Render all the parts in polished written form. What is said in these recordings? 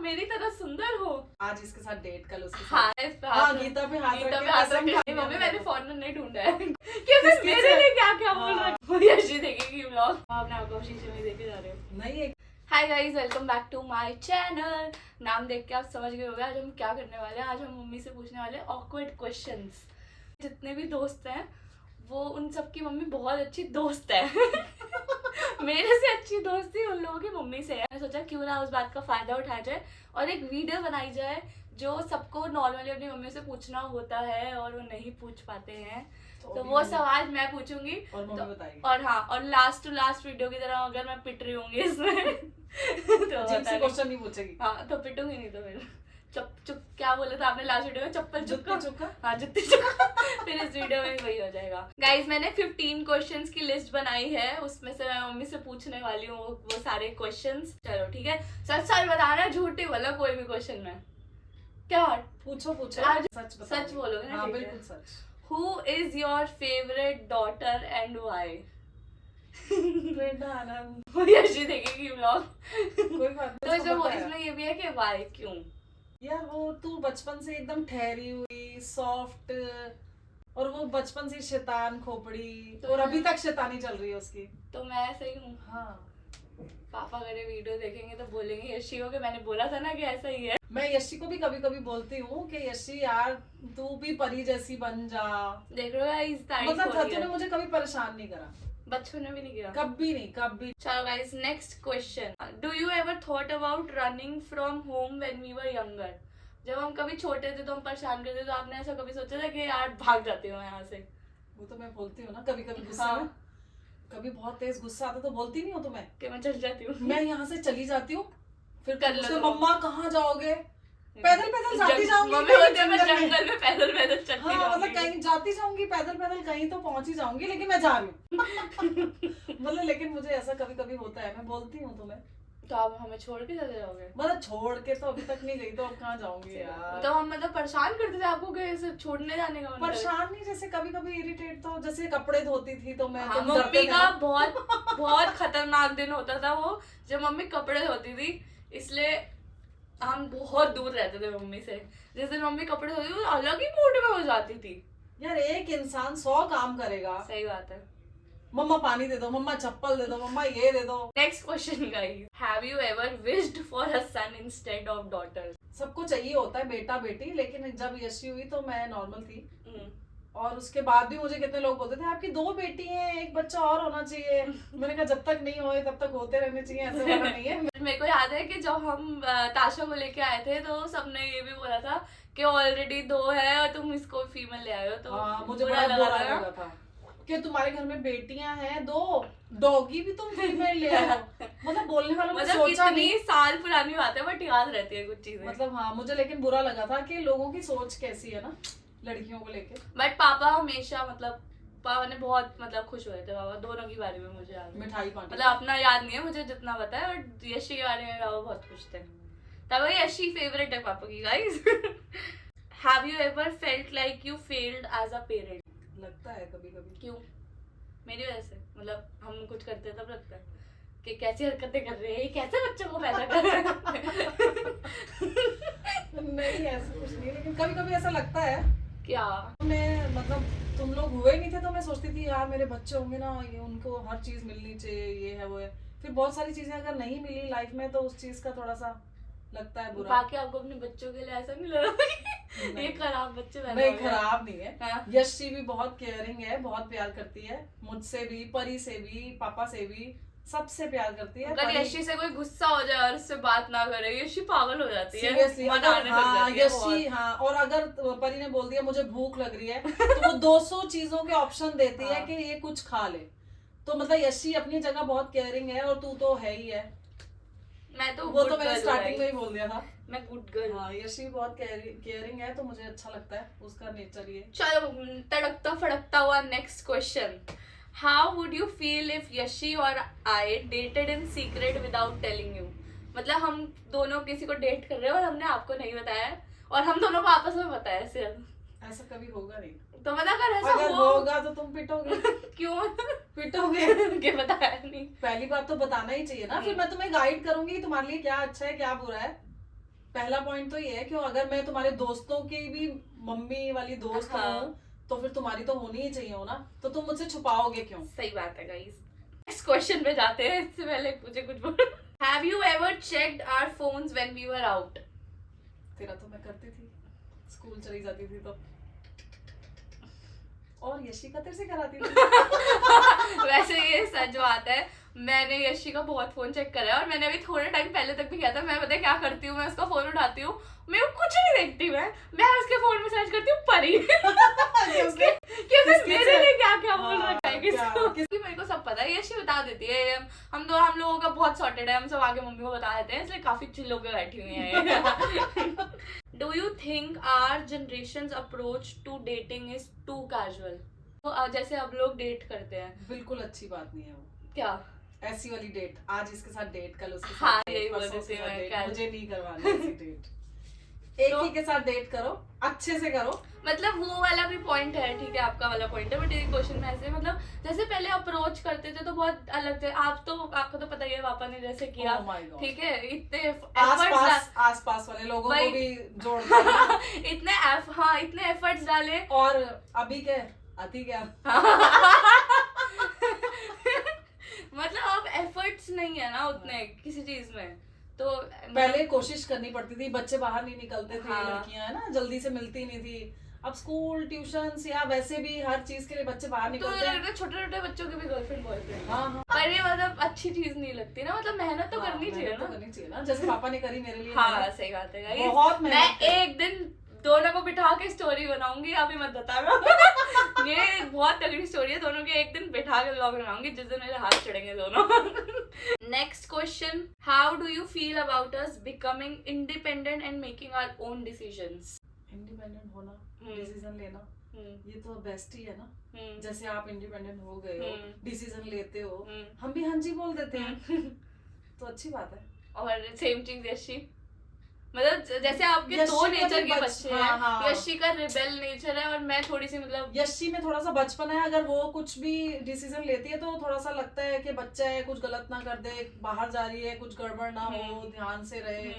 मेरी तरह सुंदर हो। आज इसके साथ डेट, कल उसके साथ। हाँ, इस पे हाँ, गीता पे हाथ गीता रख पे के हाथ कसम रख के खाई मम्मी है मैंने मैंने। फॉरन नहीं ढूंढा है कि फिर किसके मेरे से? लिए क्या क्या बोल हाँ। रहा है। यशी देखेगी व्लॉग, अपने आप को शीशे में देखे जा रहे हो। नहीं, hi guys, welcome back to my channel. नाम देख के आप समझ गए होंगे आज हम क्या करने वाले हैं। आज हम मम्मी से पूछने वाले हैं ऑकवर्ड क्वेश्चंस। जितने भी दोस्त हैं वो उन सबकी मम्मी बहुत अच्छी दोस्त है मेरे से अच्छी दोस्ती उन लोगों की मम्मी से है। मैंने सोचा क्यों ना उस बात का फायदा उठाया जाए और एक वीडियो बनाई जाए जो सबको नॉर्मली अपनी मम्मी से पूछना होता है और वो नहीं पूछ पाते हैं। तो वो सवाल मैं पूछूंगी और मम्मी बताएगी। और हाँ, और लास्ट टू लास्ट वीडियो की तरह अगर मैं पिट रही होंगी इसमें तो अजीब से क्वेश्चन नहीं पूछेगी। हाँ, तो पिटूंगी नहीं तो फिर चुप क्या बोला था आपने लास्ट वीडियो में, चप्पल जुत्ती चुक्का। हाँ, जुत्ती चुक्का फिर इस वीडियो में वही हो जाएगा। गाइज, मैंने 15 क्वेश्चंस की लिस्ट बनाई है, उसमें से मैं मम्मी से पूछने वाली हूँ वो सारे क्वेश्चंस। चलो ठीक है, सच सच बताना, झूठ नहीं बोला कोई भी क्वेश्चन में। क्या पूछो आज सच बोलोगे ना? हाँ, ठीक है। बिल्कुल सच। Who is your favorite daughter and why? बेटा आनंद। यशी देखेगी व्लॉग। कोई बात तो नहीं, जो उसको पता है। इसमें ये भी है कि why, क्यों? यार वो तू बचपन से एकदम ठहरी हुई, सॉफ्ट, और वो बचपन से शैतान खोपड़ी, तो और अभी तक शैतानी चल रही है उसकी। तो मैं सही हूँ। हाँ, पापा अगर ये वीडियो देखेंगे तो बोलेंगे यशी को कि मैंने बोला था ना कि ऐसा ही है। मैं यशी को भी कभी कभी बोलती हूँ कि यशी यार तू भी परी जैसी बन जा। देख रहे हो गाइस, तारीफ मतलब हो रही तूने है। मुझे कभी परेशान नहीं करा, बचपन में भी नहीं किया। कभी नहीं, कभी। चलो guys, next question. Do you ever thought about running from home when we were younger? जब हम कभी छोटे थे तो हम परेशान करते, तो आपने ऐसा कभी सोचा था कि यार भाग जाती हूँ यहाँ से? वो तो मैं बोलती हूँ ना कभी कभी गुस्से हाँ। में। कभी बहुत तेज गुस्सा आता तो बोलती नहीं हो तुम्हें कि मैं चल जाती हूँ। मैं यहाँ से चली जाती हूँ, फिर कर लो पूछते, तुम। मम्मा कहाँ जाओगे? पैदल पैदल जाती जाऊंगी मम्मी कहीं बोलती है मैं जंगल में। जंगल में पैदल पैदल चलती हाँ, मतलब रहूंगी। कहीं जाती जाऊंगी पैदल पैदल, कहीं तो पहुंच ही जाऊंगी, लेकिन मैं जा रही हूँ मतलब लेकिन मुझे ऐसा कभी कभी होता है, मैं बोलती हूँ तुम्हें। तो आप हमें छोड़ के चले जाओगे? मतलब छोड़ के तो अभी तक नहीं गई, तो अब कहाँ जाऊंगी यार। तो हम मतलब परेशान करते थे आपको कि ऐसे छोड़ने जाने का मन करे? परेशान नहीं, जैसे कभी कभी इरिटेट, तो जैसे कपड़े धोती थी तो मैं, हाँ, तुम डरते मम्मी थे का ना। बहुत बहुत खतरनाक दिन होता था वो, जब मम्मी कपड़े धोती थी। इसलिए हम बहुत दूर रहते थे मम्मी से। जिस दिन मम्मी कपड़े धोती थी वो अलग ही मूड में हो जाती थी। यार एक इंसान 100 काम करेगा। सही बात है। मम्मा पानी दे दो, मम्मा चप्पल दे दो, मम्मा ये दे दो। Next question guys, have you ever wished for a son instead of daughter? सबको चाहिए होता है बेटा बेटी, लेकिन जब यशी हुई तो मैं नॉर्मल थी, और उसके बाद भी मुझे कितने लोग बोलते थे आपकी 2 बेटी हैं, एक बच्चा और होना चाहिए। मैंने कहा जब तक नहीं होए तब तक होते रहने चाहिए, ऐसे होना नहीं है। मेरे को याद है कि जब हम ताशा को लेके आए थे तो सबने ये भी बोला था कि ऑलरेडी 2 है और तुम इसको फीमेल ले आए हो। तो हाँ, मुझे बुरा बड़ा बुरा था। लगा था कि तुम्हारे घर में बेटियां हैं 2, डॉगी भी तुम फीमेल ले आए हो। मतलब बोलने वालों ने मतलब सोचा कितनी नहीं। साल पुरानी बात है बट याद रहती है कुछ चीजें। मतलब हाँ, मुझे लेकिन बुरा लगा था कि लोगों की सोच कैसी है ना लड़कियों को लेके। बट पापा हमेशा मतलब पापा ने बहुत मतलब खुश हुए थे पापा दोनों के बारे में। मुझे याद है, मिठाई बांटी। मतलब अपना याद नहीं है मुझे, जितना पता है, बट यशी के बारे में पापा बहुत खुश थे। तब यशी फेवरेट है पापा की guys. Have you ever felt like you failed as a parent? लगता है कभी कभी। क्यों? मेरी वजह से? मतलब हम कुछ करते हैं तब लगता है कि कैसी हरकतें कर रहे हैं, ये कैसे बच्चों को पैदा कर रहे हैं। नहीं ऐसा कुछ नहीं, लेकिन कभी कभी ऐसा लगता है। क्या? मैं मतलब तुम लोग हुए नहीं थे तो मैं सोचती थी यार मेरे बच्चे होंगे ना, ये उनको हर चीज मिलनी चाहिए, ये है वो है। फिर बहुत सारी चीजें अगर नहीं मिली लाइफ में तो उस चीज का थोड़ा सा लगता है बुरा। बाकी आपको अपने बच्चों के लिए ऐसा नहीं लग रहा कि ये खराब बच्चे पैदा नहीं, हो गए? खराब नहीं है। हाँ। यशी भी बहुत केयरिंग है, बहुत प्यार करती है मुझसे भी, परी से भी, पापा से भी, सबसे प्यार करती है। अगर यशी से कोई गुस्सा हो जाए और उससे बात ना करे, यशी पागल हो जाती है। सीरियसली, मन आने लग जाती है यशी बहुत। हाँ। और अगर परी ने बोल दिया मुझे भूख लग रही है तो वो 200 चीजों के ऑप्शन देती है हाँ। कि ये कुछ खा ले। तो मतलब यशी अपनी जगह बहुत केयरिंग है, और तू तो है ही है। मैं तो वो good तो मैंने girl स्टार्टिंग हूँ में ही बोल दिया था। भाई। मैं गुड गर्ल। हाँ, यशी बहुत केयरिंग है, तो मुझे अच्छा लगता है उसका नेचर ये। चलो तड़कता फड़कता हुआ next question. How would you feel if Yashi और I dated in secret without telling you? मतलब हम दोनों किसी को डेट कर रहे हैं और हमने आपको नहीं बताया है, और हम दोनों को आपस में बताया है सिर्फ। ऐसा कभी होगा नहीं। तो मतलब अगर ऐसा अगर होगा तो तुम पिटोगे। क्यों? पिटोगे। कि बताया नहीं। पहली बात तो बताना ही चाहिए ना, फिर मैं तुम्हें गाइड करूंगी तुम्हारे लिए क्या अच्छा है क्या बुरा है। पहला पॉइंट तो ये है कि अगर मैं तुम्हारे दोस्तों की भी मम्मी वाली दोस्त हाँ। हूँ तो फिर तुम्हारी तो होनी ही चाहिए हो ना, तो तुम मुझसे छुपाओगे क्यों? सही बात है गाइस। नेक्स्ट क्वेश्चन पे जाते हैं, इससे पहले मुझे कुछ बोलो। Have you ever checked our phones when we were out? तेरा तो मैं करती थी, स्कूल चली जाती थी तो। और यशिका तेरे से कराती थी। वैसे ये सच बात है, मैंने यशी का बहुत फोन चेक करा है और मैंने अभी थोड़े टाइम पहले तक भी किया था। मैं पता है क्या करती हूँ, मैं उसका फोन उठाती हूँ, मैं कुछ नहीं देखती, मैं उसके फोन में सर्च करती हूँ परी। कि मेरे लिए क्या क्या बोल रखा है किसको। मेरे को सब पता है, यशी बता देती है। हम लोगों का बहुत सॉर्टेड है, हम सब आगे मम्मी को बता देते हैं, इसलिए काफी चिल होकर बैठी हुई हैं। Do you think our generation's approach to dating is too casual? तो जैसे अब लोग डेट करते हैं, बिल्कुल अच्छी बात नहीं है वो। क्या ऐसी वाली डेट, आज इसके साथ डेट, कल उसके साथ हाँ, डेट, यही परसों बोल उसके रही साथ थी डेट। मैं, मुझे नहीं करवानी ऐसी डेट। एक तो- ही के साथ डेट करो, अच्छे से करो। मतलब वो वाला भी पॉइंट है, ठीक है, आपका वाला पॉइंट है, बट ये क्वेश्चन में ऐसे मतलब जैसे पहले अप्रोच करते थे तो बहुत अलग थे। आपको तो पता ही है पापा ने जैसे किया, Oh my God. ठीक है, इतने आसपास वाले लोगों वही- को भी जोड़ते हैं। इतने एफर्ट्स डाले। और अभी क्या अति क्या मतलब अब एफर्ट्स नहीं है ना उतने किसी चीज में, तो पहले कोशिश करनी पड़ती थी, बच्चे बाहर नहीं निकलते थे, हाँ। लड़कियां है ना जल्दी से मिलती नहीं थी। अब स्कूल ट्यूशन या वैसे भी हर चीज के लिए बच्चे बाहर तो निकलते हैं। छोटे छोटे बच्चों के भी गर्लफ्रेंड बॉयफ्रेंड। हाँ हाँ, पर ये मतलब अच्छी चीज नहीं लगती ना, मतलब मेहनत तो हाँ, करनी चाहिए मेहनत ना। तो करनी चाहिए ना, जैसे पापा ने करी मेरे लिए। हाँ मेहनत। सही बात है guys। बहुत मैं मेहनत करी। एक दिन दोनों को बिठा के स्टोरी बनाऊंगी, अभी मत बताना। ये बहुत तगड़ी स्टोरी है, दोनों के एक दिन बिठा के ब्लॉग बनाऊंगी जिस दिन मेरे हाथ चढ़ेंगे दोनों। Next question, how do you feel about us becoming independent and making our own decisions? Independent होना, डिसीजन लेना, ये तो बेस्ट ही है ना। जैसे आप इंडिपेंडेंट हो गए हो, डिसीजन लेते हो, हम भी हाँ जी बोल देते हैं, तो अच्छी बात है। और सेम चीज यशी, मतलब जैसे आपके यशी दो का नेचर भी के बच- बच्चे हाँ, हैं। हाँ। यशी का रिबेल नेचर है और मैं थोड़ी सी मतलब यशी में थोड़ा सा बचपन है, अगर वो कुछ भी डिसीजन लेती है तो थोड़ा सा लगता है कि बच्चा है, कुछ गलत ना कर दे, बाहर जा रही है, कुछ गड़बड़ ना हो, ध्यान से रहे।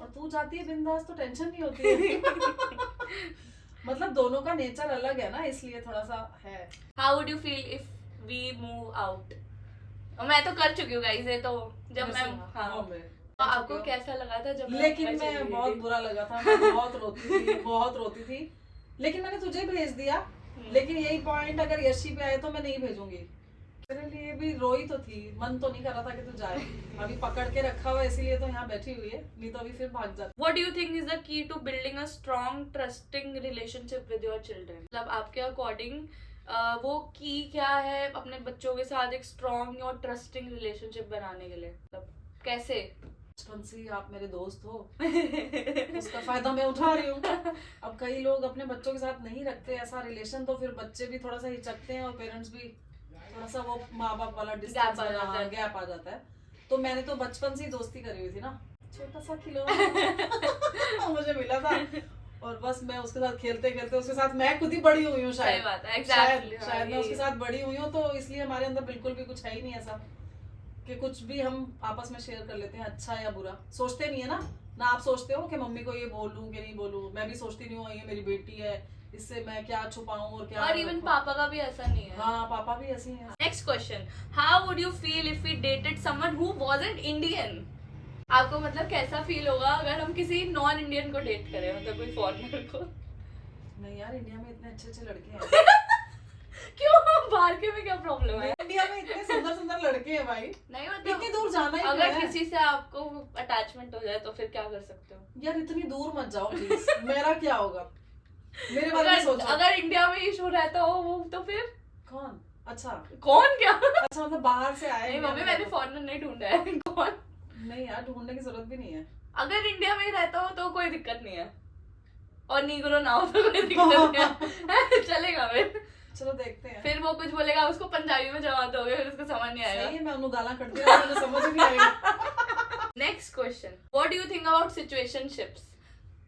और तू जाती है बिंदास तो टेंशन नहीं होती है। मतलब दोनों का नेचर अलग है ना, इसलिए थोड़ा सा है। How would you feel if we move out? मैं तो कर चुकी हूँ गाइस, ये तो जब मैं तो आपको कैसा लगा था जब लेकिन मैं बहुत बुरा लगा था, मैं बहुत रोती थी। लेकिन मैंने तुझे भेज दिया, लेकिन यही पॉइंट अगर यशी पे आए तो मैं नहीं भेजूंगी। मेरे लिए भी रोई तो थी, मन तो नहीं कर रहा था कि तू जाए। अभी पकड़ के रखा हुआ इसीलिए तो यहाँ बैठी हुई है, नहीं तो अभी फिर भाग जाती। What do you think is the key to building a strong, trusting relationship with your children? मतलब आपके अकॉर्डिंग वो की क्या है अपने बच्चों के साथ एक स्ट्रॉन्ग और ट्रस्टिंग रिलेशनशिप बनाने के लिए? मतलब कैसे? बचपन से ही आप मेरे दोस्त हो, उसका फायदा मैं उठा रही हूँ। अब कई लोग अपने बच्चों के साथ नहीं रखते ऐसा रिलेशन, तो फिर बच्चे भी थोड़ा सा हिचकते हैं और पेरेंट्स भी थोड़ा सा वो माँ बाप वाला डिस्टेंस गैप आ जाता है। तो मैंने तो बचपन से ही दोस्ती करी हुई थी ना, छोटा सा खिलौना मुझे मिला था और बस मैं उसके साथ खेलते खेलते उसके साथ मैं खुद ही बड़ी हुई हूँ शायद। सही बात है, exactly, शायद मैं उसके साथ बड़ी हुई हूँ, तो इसलिए हमारे अंदर बिल्कुल भी कुछ है ही नहीं ऐसा कि कुछ भी हम आपस में शेयर कर लेते हैं, अच्छा या बुरा सोचते नहीं है ना आप सोचते हो कि मम्मी को ये बोलूं कि नहीं बोलूं, मैं भी सोचती नहीं हूँ ये मेरी बेटी है, इससे मैं क्या छुपाऊं और क्या। और इवन पापा का भी ऐसा नहीं है। हाँ पापा भी ऐसे ही हैं। Next question, how would you feel if we dated someone who wasn't Indian? आपको मतलब कैसा फील होगा अगर हम किसी नॉन इंडियन को डेट करें, मतलब कोई फॉरेनर को? नहीं यार, इंडिया में इतने अच्छे अच्छे लड़के हैं। क्यों, बाहर के में क्या प्रॉब्लम है? इंडिया में इतने सुंदर सुंदर लड़के हैं भाई, नहीं मतलब इतनी दूर जाना ही अगर है। किसी से आपको अटैचमेंट हो जाए तो फिर क्या कर सकते हो? यार इतनी दूर मत जाओ प्लीज, मेरा क्या होगा, मेरे बारे में सोचो। अगर इंडिया में इशू रहता हो वो तो फिर कौन? अच्छा कौन क्या? अच्छा मतलब बाहर से आए। नहीं मम्मी, मैंने फॉरेनर नहीं ढूंढा है। कौन? नहीं यार, ढूंढने की जरूरत भी नहीं है। अगर इंडिया में ही रहता हो तो कोई दिक्कत नहीं है, और नीग्रो ना हो तो कोई दिक्कत नहीं है। चलेगा फिर। चलो देखते हैं। फिर वो कुछ बोलेगा, उसको पंजाबी में जवाब दोगे, फिर उसको समझ नहीं आएगा। सही है, मैं उन्हें गाला करती हूँ, मुझे समझ नहीं आएगा। Next question, what do you think about situationships?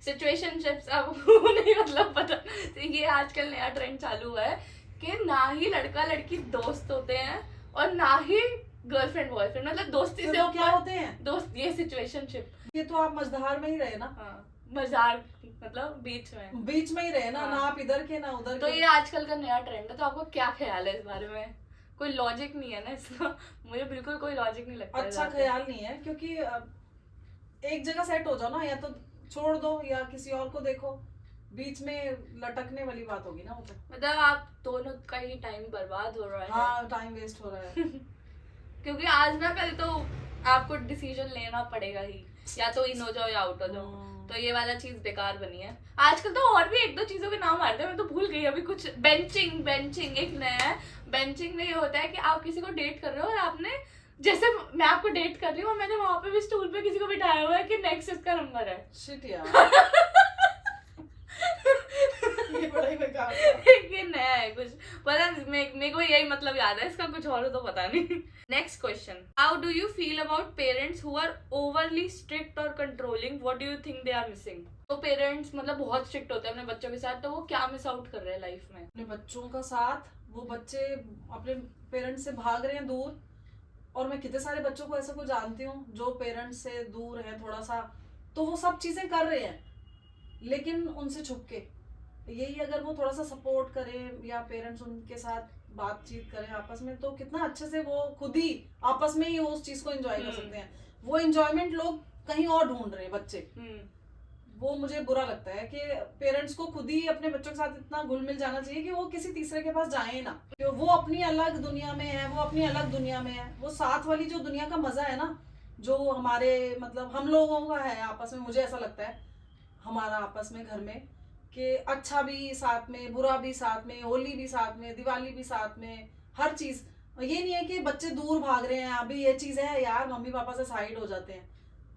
Situationships आपको नहीं मतलब पता, ये आजकल नया ट्रेंड चालू हुआ है कि ना ही लड़का लड़की दोस्त होते हैं और ना ही गर्लफ्रेंड बॉयफ्रेंड, मतलब दोस्ती से क्या होते हैं दोस्त, ये सिचुएशनशिप ये तो आप मझधार में ही रहे ना। हाँ, मजार मतलब बीच में ही रहे ना। हाँ। ना आप इधर के ना उधर तो के। ये आजकल का नया ट्रेंड है, तो आपको क्या ख्याल है इस बारे में? कोई लॉजिक नहीं है ना इसका, मुझे बिल्कुल कोई लॉजिक नहीं लगता। अच्छा ख्याल नहीं है, क्योंकि एक जगह सेट हो जाओ ना, या तो छोड़ दो या किसी और को देखो। बीच में लटकने वाली बात होगी ना वो तो। मतलब आप दोनों का ही टाइम बर्बाद हो रहा है। हाँ, टाइम वेस्ट हो रहा है। क्योंकि आज ना कल तो आपको डिसीजन लेना पड़ेगा ही, या तो इन हो जाओ या आउट हो जाओ। तो ये वाला चीज बेकार बनी है। आजकल तो और भी एक दो चीजों के नाम आते हैं, मैं तो भूल गई अभी कुछ। बेंचिंग एक नया है। बेंचिंग में ये होता है कि आप किसी को डेट कर रहे हो और आपने, जैसे मैं आपको डेट कर रही हूँ और मैंने वहां पे भी स्टूल पे किसी को बिठाया हुआ है कि नेक्स्ट इसका नंबर है। शिट यार। ये बड़ा ही बेकार था। ये नया है कुछ, पता नहीं, मेरे को यही मतलब याद है इसका, कुछ और तो पता नहीं। Next question, how do you feel about parents who are overly strict और controlling? What do you think they are missing? तो पेरेंट्स मतलब बहुत स्ट्रिक्ट होते हैं अपने बच्चों के साथ, तो वो क्या मिस आउट कर रहे हैं लाइफ में? अपने बच्चों का साथ, वो बच्चे अपने पेरेंट्स से भाग रहे हैं दूर। और मैं कितने सारे बच्चों को ऐसे को जानती हूँ जो पेरेंट्स से दूर है थोड़ा सा, तो वो सब चीजें कर रहे हैं लेकिन उनसे छुप के। यही अगर वो थोड़ा सा सपोर्ट करें या पेरेंट्स उनके साथ बातचीत करें आपस में, तो कितना अच्छे से वो खुद ही आपस में ही उस चीज को एंजॉय कर सकते हैं। वो एंजॉयमेंट लोग कहीं और ढूंढ रहे हैं बच्चे। वो मुझे बुरा लगता है कि पेरेंट्स को खुद ही अपने बच्चों के साथ इतना घुल मिल जाना चाहिए कि वो किसी तीसरे के पास जाए ना। वो अपनी अलग दुनिया में है, वो अपनी अलग दुनिया में है। वो साथ वाली जो दुनिया का मजा है ना, जो हमारे मतलब हम लोगों का है आपस में, मुझे ऐसा लगता है हमारा आपस में घर में, कि अच्छा भी साथ में, बुरा भी साथ में, होली भी साथ में, दिवाली भी साथ में, हर चीज। ये नहीं है कि बच्चे दूर भाग रहे हैं, अभी ये चीज है यार, मम्मी पापा से साइड हो जाते हैं,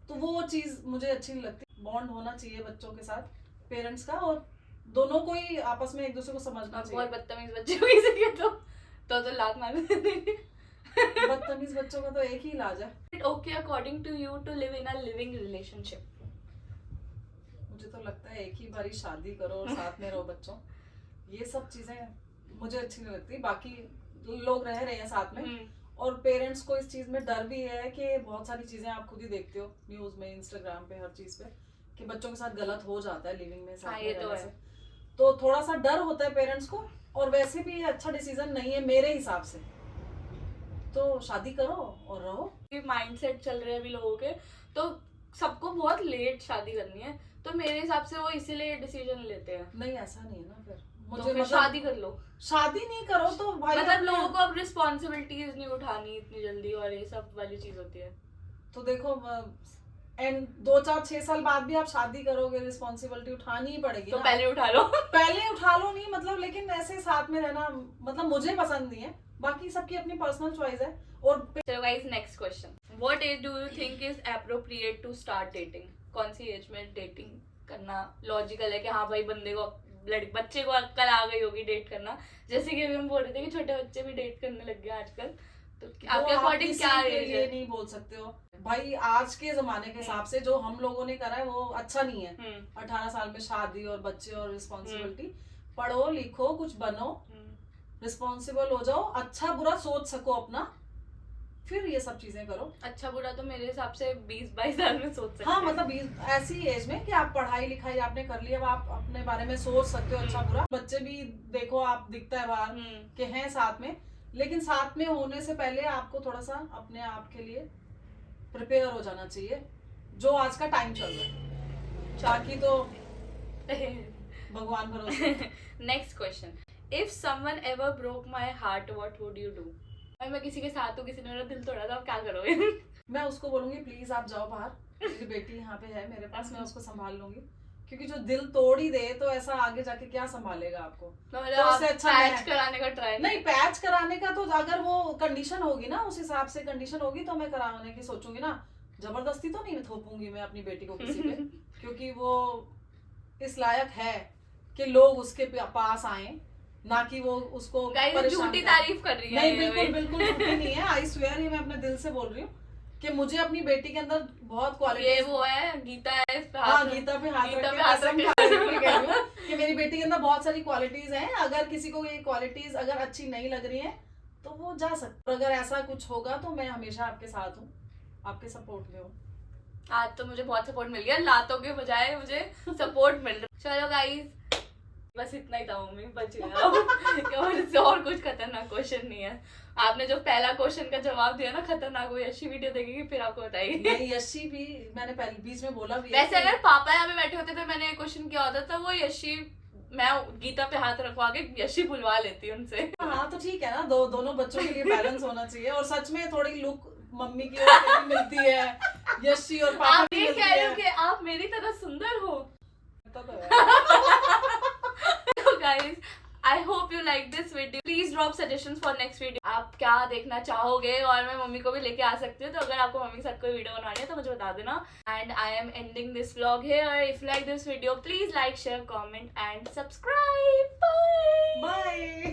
तो वो चीज मुझे अच्छी नहीं लगती। बॉन्ड होना चाहिए बच्चों के साथ पेरेंट्स का, और दोनों को ही आपस में एक दूसरे को समझना चाहिए। बहुत बदतमीज बच्चे हो किसी के तो लात मार देंगे। बदतमीज बच्चों का तो एक ही इलाज है। Okay according to you to live in a living relationship? मुझे तो लगता है एक ही बारी शादी करो और साथ में रहो बच्चों। ये सब चीजें मुझे अच्छी नहीं लगती। बाकी लोग रह रहे हैं साथ में, और पेरेंट्स को इस चीज में डर भी है कि बहुत सारी चीजें आप खुद ही देखते हो न्यूज में, इंस्टाग्राम पे, हर चीज पे, कि बच्चों के साथ गलत हो जाता है लिविंग में, साथ में रहने से। तो थोड़ा सा डर होता है पेरेंट्स को, और वैसे भी अच्छा डिसीजन नहीं है मेरे हिसाब से। तो शादी करो और रहो। माइंडसेट चल रहे हैं अभी लोगों के, तो सबको बहुत लेट शादी करनी है, तो मेरे हिसाब से वो इसीलिए डिसीजन लेते हैं। नहीं, ऐसा नहीं है ना। फिर मुझे तो फिर शादी कर लो। शादी नहीं करो तो भाई, मतलब लोगों को अब रिस्पॉन्सिबिलिटीज नहीं उठानी इतनी जल्दी, और ये सब वाली चीज होती है। तो देखो, एंड 2-4-6 साल बाद भी आप शादी करोगे, रिस्पॉन्सिबिलिटी उठानी ही पड़ेगी तो ना। पहले उठा लो। पहले उठा लो नहीं मतलब, लेकिन ऐसे साथ में रहना मतलब मुझे पसंद नहीं है। बाकी सबकी अपनी पर्सनल चॉइस है। और चलो guys, next question, what age do you think is appropriate to start dating? कौन सी एज में डेटिंग करना लॉजिकल है कि हाँ भाई बंदे को, बच्चे को अक्ल आ गई होगी डेट करना? जैसे कि हम बोल रहे थे कि छोटे बच्चे भी डेट करने लग गए आजकल, तो आपके अकॉर्डिंग क्या एज है? ये नहीं बोल सकते हो भाई। आज के जमाने के हिसाब से जो हम लोगों ने करा है वो अच्छा नहीं है। 18 साल में शादी और बच्चे और रिस्पॉन्सिबिलिटी। पढ़ो लिखो, कुछ बनो, रिस्पॉन्सिबल हो जाओ, अच्छा बुरा सोच सको अपना, फिर ये सब चीजें करो। अच्छा बुरा तो मेरे हिसाब से 20-22 साल में सोच सकते हाँ, हैं। मतलब ऐसी एज में कि आप पढ़ाई लिखाई आपने कर लिया, अब आप अपने बारे में सोच सकते हो अच्छा बुरा। बच्चे भी देखो, आप दिखता है बाहर कि हैं साथ में, लेकिन साथ में होने से पहले आपको थोड़ा सा अपने आप के लिए प्रिपेयर हो जाना चाहिए, जो आज का टाइम चल रहा है। बाकी तो भगवान भरोसे। Next question, if someone ever broke my heart what would you do? मैं किसी के साथ हूँ, किसी ने मेरा दिल तोड़ा, तो आप क्या करोगे? मैं उसको बोलूंगी प्लीज आप जाओ बाहर, मेरी बेटी यहाँ पे है मेरे पास, मैं उसको संभाल लूंगी। क्योंकि जो दिल तोड़ ही दे तो ऐसा आगे जाके क्या संभालेगा आपको? तो उससे अच्छा पैच कराने का ट्राई नहीं, पैच कराने का तो अगर वो कंडीशन होगी ना, उस हिसाब से कंडीशन होगी तो मैं कराने की सोचूंगी ना। जबरदस्ती तो नहीं थोपूंगी मैं अपनी बेटी को किसी पे, क्योंकि वो इस लायक है कि लोग उसके पास आए, ना कि वो उसको झूठी तारीफ कर रही है। नहीं, बिल्कुल बिल्कुल झूठी नहीं है। आई स्वेयर, ये मैं अपने दिल से बोल रही हूँ कि मुझे अपनी बेटी के अंदर बहुत क्वालिटी। ये वो है गीता है इस पे हाथ। हाँ, गीता पे हाथ रख के कि मेरी बेटी के अंदर बहुत सारी क्वालिटीज हैं। अगर किसी को ये क्वालिटीज अगर अच्छी नहीं लग रही हैं तो वो जा सकता है। अगर ऐसा कुछ होगा तो मैं हमेशा आपके साथ हूँ, आपके सपोर्ट में हूँ। आज तो मुझे बहुत सपोर्ट मिल गया, लातों के बजाय मुझे सपोर्ट मिल रहा। चलो गाइस, बस इतना ही था मम्मी, बच गया। और से और कुछ खतरनाक क्वेश्चन नहीं है। आपने जो पहला क्वेश्चन का जवाब दिया ना खतरनाक, वो यशी वीडियो देखेगी फिर आपको बताएगी। नहीं, यशी भी मैंने पहले बीच में बोला भी है वैसे कि- अगर पापा यहाँ पे बैठे होते तो मैंने क्वेश्चन किया होता तो वो यशी, मैं गीता पे हाथ रखवा के यशी बुलवा लेती उनसे। हाँ तो ठीक है ना, दोनों बच्चों के लिए बैलेंस होना चाहिए। और सच में थोड़ी लुक मम्मी की और तेरी मिलती है, यशी और पापा आप की ये मिलती कह रहे हो है। कि आप मेरी तरह सुंदर हो। तो है। So guys, I hope you like this video. Please drop suggestions for next video. आप क्या देखना चाहोगे और मैं मम्मी को भी लेके आ सकती हूँ, तो अगर आपको मम्मी के साथ कोई वीडियो बनानी है तो मुझे बता देना। And I am ending this vlog here. If you like this video, please like, share, comment and subscribe. Bye. Bye.